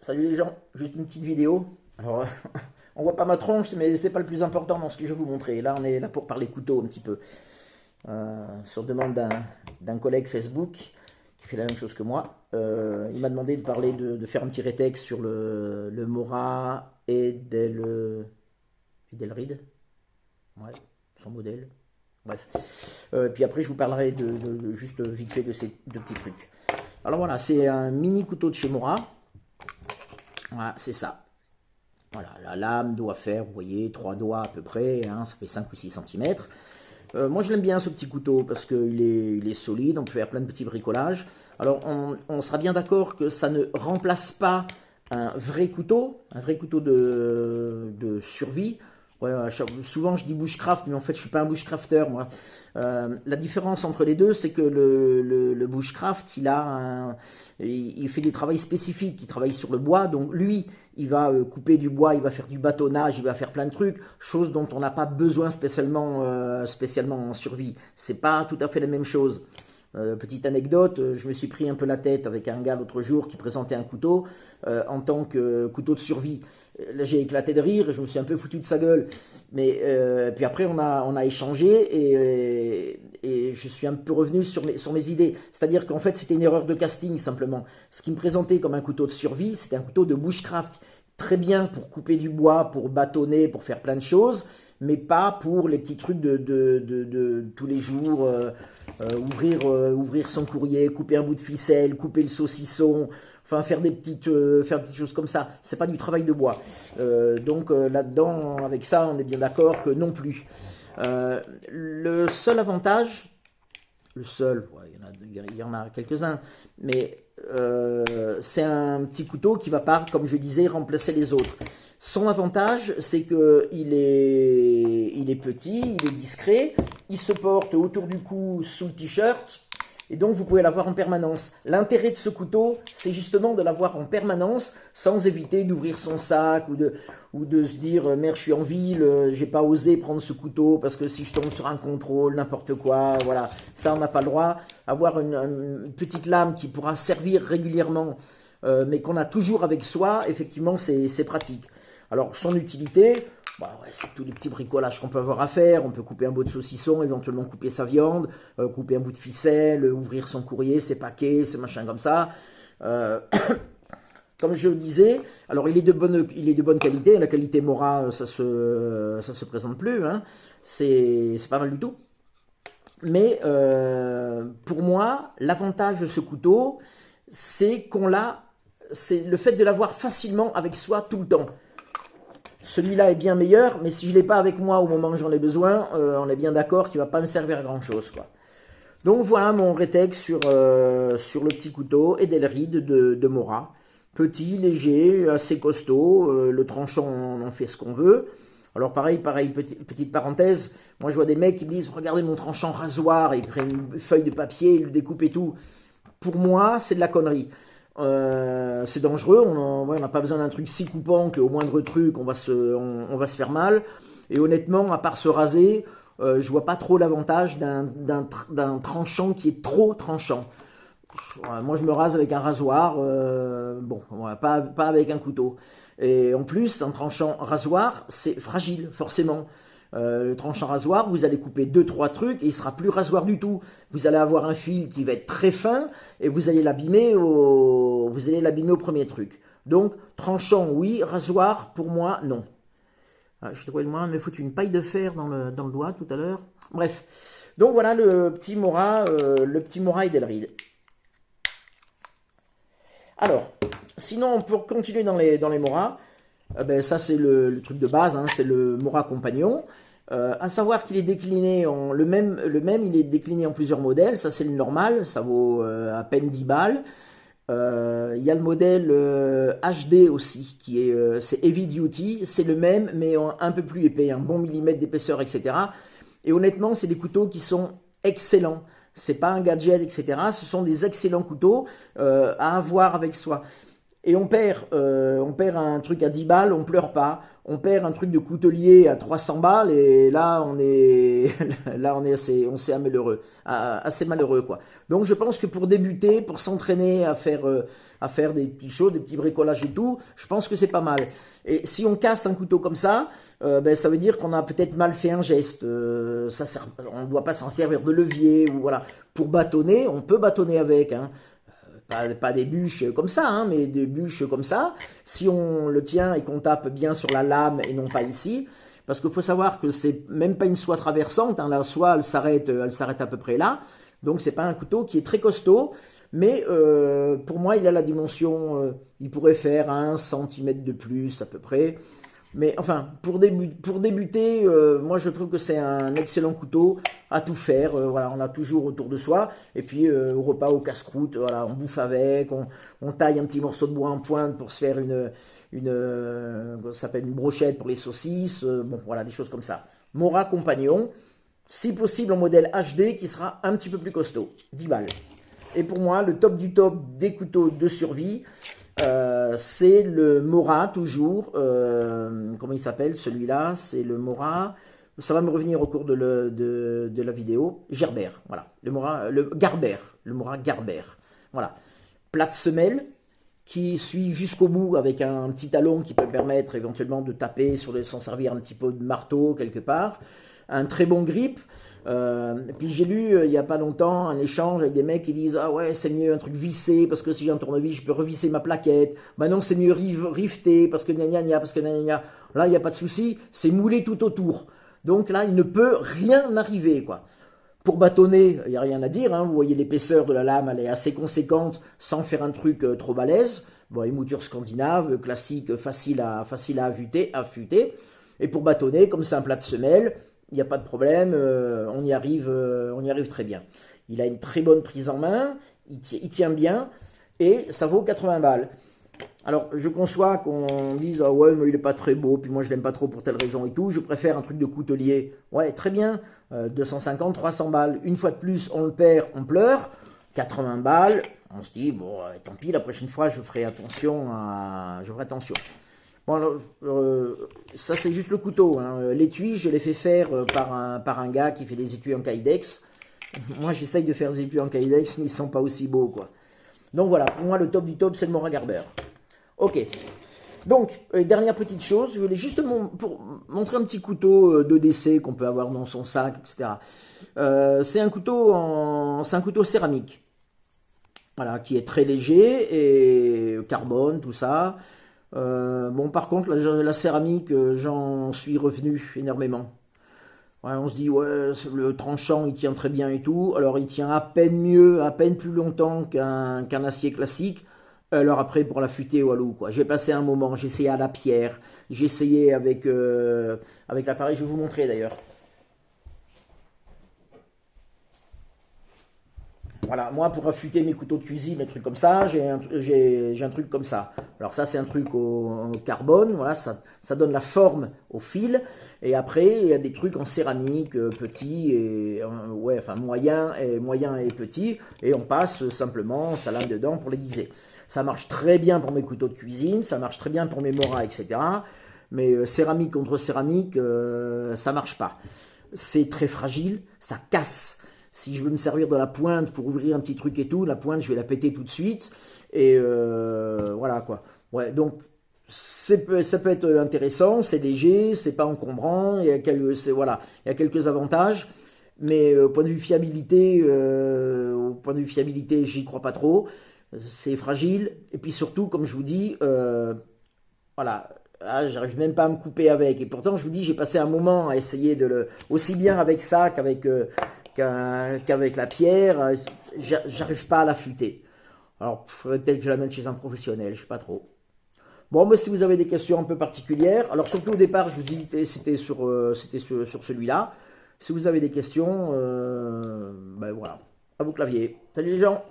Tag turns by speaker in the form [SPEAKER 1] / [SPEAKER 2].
[SPEAKER 1] Salut les gens, juste une petite vidéo. Alors, on voit pas ma tronche, mais c'est pas le plus important dans ce que je vais vous montrer. Là, on est là pour parler couteau un petit peu. Sur demande d'un collègue Facebook qui fait la même chose que moi. Il m'a demandé de parler, de faire un petit rétexte sur le Mora Edelrid. Ouais, son modèle. Bref. Puis après, je vous parlerai juste vite fait de ces deux petits trucs. Alors voilà, c'est un mini couteau de chez Mora. Voilà, c'est ça. Voilà, la lame doit faire, vous voyez, 3 doigts à peu près, hein, ça fait 5 ou 6 cm. Moi, je l'aime bien ce petit couteau parce qu'il est solide, on peut faire plein de petits bricolages. Alors, on sera bien d'accord que ça ne remplace pas un vrai couteau de survie. Ouais, souvent, je dis bushcraft, mais en fait, je suis pas un bushcrafter, moi. La différence entre les deux, c'est que le bushcraft, il fait des travaux spécifiques. Il travaille sur le bois, donc lui, il va couper du bois, il va faire du bâtonnage, il va faire plein de trucs, choses dont on n'a pas besoin spécialement en survie. C'est pas tout à fait la même chose. Petite anecdote, je me suis pris un peu la tête avec un gars l'autre jour qui présentait un couteau en tant que couteau de survie. Là, j'ai éclaté de rire et je me suis un peu foutu de sa gueule. Mais puis après, on a échangé et je suis un peu revenu sur mes idées. C'est-à-dire qu'en fait, c'était une erreur de casting simplement. Ce qui me présentait comme un couteau de survie, c'était un couteau de bushcraft. Très bien pour couper du bois, pour bâtonner, pour faire plein de choses, mais pas pour les petits trucs de tous les jours. Ouvrir son courrier, couper un bout de ficelle, couper le saucisson, enfin faire des petites choses comme ça. C'est pas du travail de bois. Donc là-dedans, avec ça, on est bien d'accord que non plus. Le seul avantage, ouais, il y en a quelques-uns, mais c'est un petit couteau qui va pas, comme je disais, remplacer les autres. Son avantage, c'est qu'il est petit, il est discret, il se porte autour du cou sous le t-shirt, et donc vous pouvez l'avoir en permanence. L'intérêt de ce couteau, c'est justement de l'avoir en permanence, sans éviter d'ouvrir son sac, ou de se dire, merde, je suis en ville, j'ai pas osé prendre ce couteau, parce que si je tombe sur un contrôle, n'importe quoi, voilà, ça on n'a pas le droit. Avoir une petite lame qui pourra servir régulièrement, mais qu'on a toujours avec soi, effectivement, c'est pratique. Alors, son utilité, bah ouais, c'est tous les petits bricolages qu'on peut avoir à faire. On peut couper un bout de saucisson, éventuellement couper sa viande, couper un bout de ficelle, ouvrir son courrier, ses paquets, ses machins comme ça. Euh, Comme je le disais, alors il est de bonne qualité. La qualité Mora, ça se présente plus, hein. C'est pas mal du tout. Mais pour moi, l'avantage de ce couteau, c'est c'est le fait de l'avoir facilement avec soi tout le temps. Celui-là est bien meilleur, mais si je ne l'ai pas avec moi au moment où j'en ai besoin, on est bien d'accord qu'il ne va pas me servir à grand chose, quoi. Donc voilà mon rétex sur le petit couteau Edelrid de Mora. Petit, léger, assez costaud, le tranchant on en fait ce qu'on veut. Alors pareil, petite parenthèse, moi je vois des mecs qui me disent regardez mon tranchant rasoir, ils prennent une feuille de papier, ils le découpent et tout. Pour moi, c'est de la connerie. C'est dangereux, on n'a pas besoin d'un truc si coupant qu'au moindre truc, on va se faire mal. Et honnêtement, à part se raser, je vois pas trop l'avantage d'un tranchant qui est trop tranchant. Moi, je me rase avec un rasoir, bon, voilà, pas avec un couteau. Et en plus, un tranchant rasoir, c'est fragile, forcément. Le tranchant rasoir, vous allez couper 2-3 trucs et il sera plus rasoir du tout. Vous allez avoir un fil qui va être très fin et vous allez l'abîmer au premier truc. Donc, tranchant, oui, rasoir, pour moi, non. Ah, je trouvais le moyen de me foutre une paille de fer dans le doigt tout à l'heure. Bref. Donc voilà le petit Mora Edelrid. Alors, sinon, pour continuer dans les Mora, ben, ça c'est le truc de base, hein, c'est le Mora Compagnon. À savoir qu'il est décliné le même, il est décliné en plusieurs modèles. Ça c'est le normal, ça vaut à peine 10 balles. Il y a le modèle HD aussi, c'est Heavy Duty, c'est le même, mais un peu plus épais, un bon millimètre d'épaisseur, etc. Et honnêtement, c'est des couteaux qui sont excellents. C'est pas un gadget, etc. Ce sont des excellents couteaux à avoir avec soi. et on perd un truc à 10 balles, on pleure pas. On perd un truc de coutelier à 300 balles et là on est assez malheureux, assez malheureux quoi. Donc je pense que pour débuter, pour s'entraîner à faire des petites choses, des petits bricolages et tout, je pense que c'est pas mal. Et si on casse un couteau comme ça, ben ça veut dire qu'on a peut-être mal fait un geste. On ne doit pas s'en servir de levier ou voilà. Pour bâtonner, on peut bâtonner avec, hein. Pas des bûches comme ça, hein, mais des bûches comme ça. Si on le tient et qu'on tape bien sur la lame et non pas ici, parce qu'il faut savoir que c'est même pas une soie traversante, hein, la soie elle s'arrête à peu près là, donc c'est pas un couteau qui est très costaud, mais pour moi il a la dimension, il pourrait faire 1 cm de plus à peu près. Mais enfin, pour débuter, moi je trouve que c'est un excellent couteau à tout faire. Voilà, on l'a toujours autour de soi. Et puis au repas, au casse-croûte, voilà, on bouffe avec, on taille un petit morceau de bois en pointe pour se faire ça s'appelle une brochette pour les saucisses. Bon, voilà, des choses comme ça. Mora Compagnon, si possible en modèle HD qui sera un petit peu plus costaud, 10 balles. Et pour moi, le top du top des couteaux de survie, c'est le Mora toujours, comment il s'appelle celui-là, c'est le Mora, ça va me revenir au cours de la vidéo, Gerber, voilà, le Mora Garber, voilà, plate semelle qui suit jusqu'au bout avec un petit talon qui peut permettre éventuellement de taper s'en servir un petit peu de marteau quelque part, un très bon grip. Puis j'ai lu il n'y a pas longtemps un échange avec des mecs qui disent ah ouais c'est mieux un truc vissé parce que si j'ai un tournevis je peux revisser ma plaquette, bah non c'est mieux rifter parce que gna gna gna parce que gna gna gna. Là il n'y a pas de souci, c'est moulé tout autour, donc là il ne peut rien arriver quoi. Pour bâtonner il n'y a rien à dire, hein. Vous voyez l'épaisseur de la lame elle est assez conséquente sans faire un truc trop balèze. Bon, émouture scandinave classique, facile à affûter. Et pour bâtonner comme c'est un plat de semelle, il n'y a pas de problème, on y arrive très bien. Il a une très bonne prise en main, il tient bien, et ça vaut 80 balles. Alors, je conçois qu'on dise « Ah ouais, mais il n'est pas très beau, puis moi je l'aime pas trop pour telle raison et tout, je préfère un truc de coutelier. » Ouais, très bien, 250, 300 balles. Une fois de plus, on le perd, on pleure. 80 balles, on se dit « Bon, tant pis, la prochaine fois, je ferai attention. » Bon, alors, ça c'est juste le couteau, hein. L'étui, je l'ai fait faire par un gars qui fait des étuis en Kydex. Moi, j'essaye de faire des étuis en Kydex, mais ils ne sont pas aussi beaux, quoi. Donc voilà, pour moi, le top du top, c'est le Mora Garber. Ok. Donc, dernière petite chose, je voulais juste pour montrer un petit couteau de décès qu'on peut avoir dans son sac, etc. C'est un couteau céramique. Voilà, qui est très léger et carbone, tout ça. Bon, par contre, la céramique, j'en suis revenu énormément. Ouais, on se dit, ouais, le tranchant, il tient très bien et tout. Alors, il tient à peine mieux, à peine plus longtemps qu'un acier classique. Alors après, pour l'affûter, walou, quoi. J'ai passé un moment, j'ai essayé à la pierre, j'ai essayé avec l'appareil, je vais vous montrer d'ailleurs. Voilà, moi pour affûter mes couteaux de cuisine, des trucs comme ça, j'ai un truc comme ça. Alors ça c'est un truc au carbone, voilà, ça donne la forme au fil. Et après il y a des trucs en céramique, petits et ouais, enfin moyen et petit. Et on passe simplement sa lame dedans pour l'aiguiser. Ça marche très bien pour mes couteaux de cuisine, ça marche très bien pour mes moras, etc. Mais céramique contre céramique, ça marche pas. C'est très fragile, ça casse. Si je veux me servir de la pointe pour ouvrir un petit truc et tout, la pointe, je vais la péter tout de suite. Et voilà, quoi. Ouais, donc, ça peut être intéressant, c'est léger, c'est pas encombrant, il y a quelques avantages. Mais au point de vue fiabilité, j'y crois pas trop. C'est fragile. Et puis surtout, comme je vous dis, voilà, là, j'arrive même pas à me couper avec. Et pourtant, je vous dis, j'ai passé un moment à essayer aussi bien avec ça qu'avec la pierre, j'arrive pas à l'affûter. Alors, il faudrait peut-être que je la mette chez un professionnel, je sais pas trop. Bon, mais si vous avez des questions un peu particulières, alors surtout au départ, je vous dis, c'était sur celui-là. Si vous avez des questions, ben voilà, à vos claviers. Salut les gens!